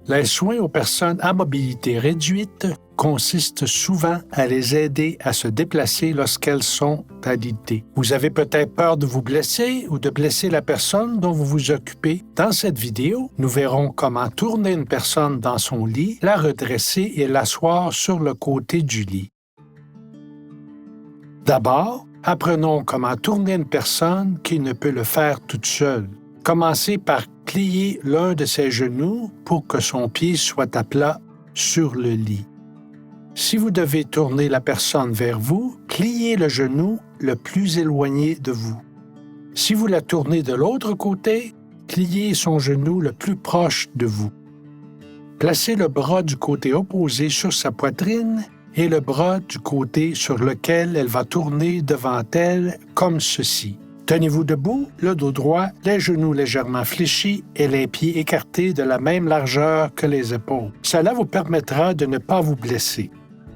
Les soins aux personnes à mobilité réduite consistent souvent à les aider à se déplacer lorsqu'elles sont alitées. Vous avez peut-être peur de vous blesser ou de blesser la personne dont vous vous occupez. Dans cette vidéo, nous verrons comment tourner une personne dans son lit, la redresser et l'asseoir sur le côté du lit. D'abord, apprenons comment tourner une personne qui ne peut le faire toute seule. Commencez par plier l'un de ses genoux pour que son pied soit à plat sur le lit. Si vous devez tourner la personne vers vous, pliez le genou le plus éloigné de vous. Si vous la tournez de l'autre côté, pliez son genou le plus proche de vous. Placez le bras du côté opposé sur sa poitrine et le bras du côté sur lequel elle va tourner devant elle comme ceci. Tenez-vous debout, le dos droit, les genoux légèrement fléchis et les pieds écartés de la même largeur que les épaules. Cela vous permettra de ne pas vous blesser.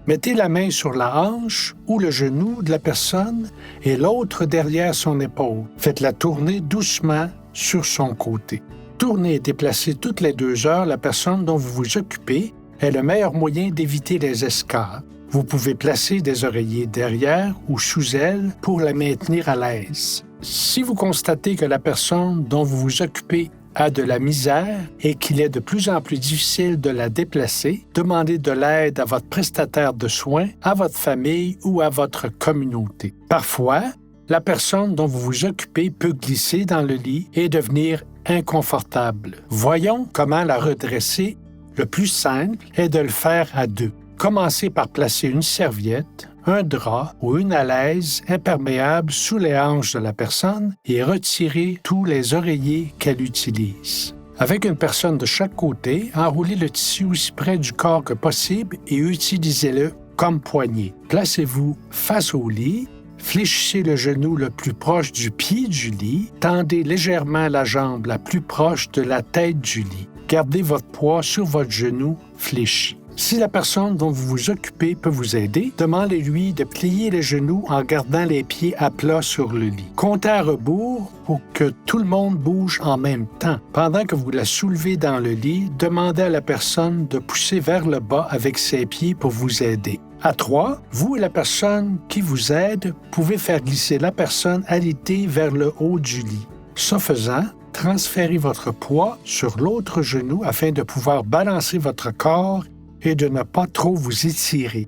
Mettez la main sur la hanche ou le genou de la personne et l'autre derrière son épaule. Faites-la tourner doucement sur son côté. Tournez et déplacez toutes les 2 heures la personne dont vous vous occupez est le meilleur moyen d'éviter les escarres. Vous pouvez placer des oreillers derrière ou sous elle pour la maintenir à l'aise. Si vous constatez que la personne dont vous vous occupez a de la misère et qu'il est de plus en plus difficile de la déplacer, demandez de l'aide à votre prestataire de soins, à votre famille ou à votre communauté. Parfois, la personne dont vous vous occupez peut glisser dans le lit et devenir inconfortable. Voyons comment la redresser. Le plus simple est de le faire à 2. Commencez par placer une serviette, un drap ou une alaise imperméable sous les hanches de la personne et retirez tous les oreillers qu'elle utilise. Avec une personne de chaque côté, enroulez le tissu aussi près du corps que possible et utilisez-le comme poignée. Placez-vous face au lit, fléchissez le genou le plus proche du pied du lit, tendez légèrement la jambe la plus proche de la tête du lit. Gardez votre poids sur votre genou fléchi. Si la personne dont vous vous occupez peut vous aider, demandez-lui de plier les genoux en gardant les pieds à plat sur le lit. Comptez à rebours pour que tout le monde bouge en même temps. Pendant que vous la soulevez dans le lit, demandez à la personne de pousser vers le bas avec ses pieds pour vous aider. À 3, vous et la personne qui vous aide pouvez faire glisser la personne alitée vers le haut du lit. Ce faisant, transférez votre poids sur l'autre genou afin de pouvoir balancer votre corps et de ne pas trop vous étirer.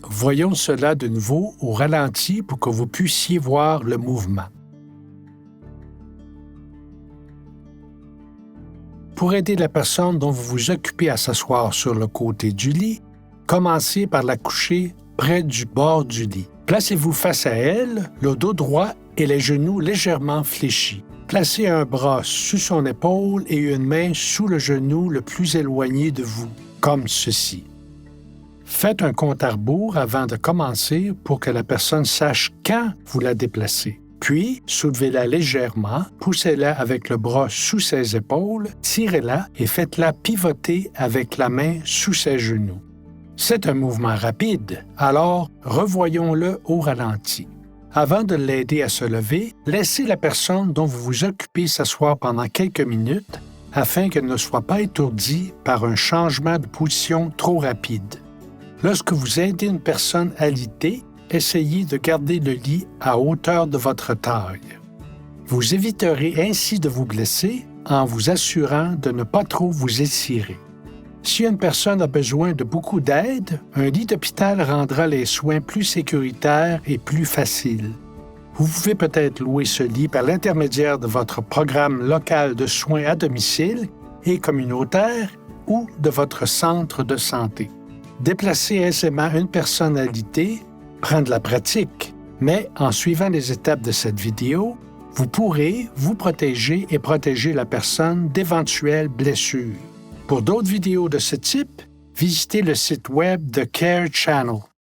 Voyons cela de nouveau au ralenti pour que vous puissiez voir le mouvement. Pour aider la personne dont vous vous occupez à s'asseoir sur le côté du lit, commencez par la coucher près du bord du lit. Placez-vous face à elle, le dos droit et les genoux légèrement fléchis. Placez un bras sous son épaule et une main sous le genou le plus éloigné de vous, comme ceci. Faites un compte à rebours avant de commencer pour que la personne sache quand vous la déplacez. Puis, soulevez-la légèrement, poussez-la avec le bras sous ses épaules, tirez-la et faites-la pivoter avec la main sous ses genoux. C'est un mouvement rapide, alors revoyons-le au ralenti. Avant de l'aider à se lever, laissez la personne dont vous vous occupez s'asseoir pendant quelques minutes afin qu'elle ne soit pas étourdie par un changement de position trop rapide. Lorsque vous aidez une personne alitée, essayez de garder le lit à hauteur de votre taille. Vous éviterez ainsi de vous blesser en vous assurant de ne pas trop vous étirer. Si une personne a besoin de beaucoup d'aide, un lit d'hôpital rendra les soins plus sécuritaires et plus faciles. Vous pouvez peut-être louer ce lit par l'intermédiaire de votre programme local de soins à domicile et communautaire ou de votre centre de santé. Déplacer aisément une personne alitée prend de la pratique, mais en suivant les étapes de cette vidéo, vous pourrez vous protéger et protéger la personne d'éventuelles blessures. Pour d'autres vidéos de ce type, visitez le site web de Care Channel.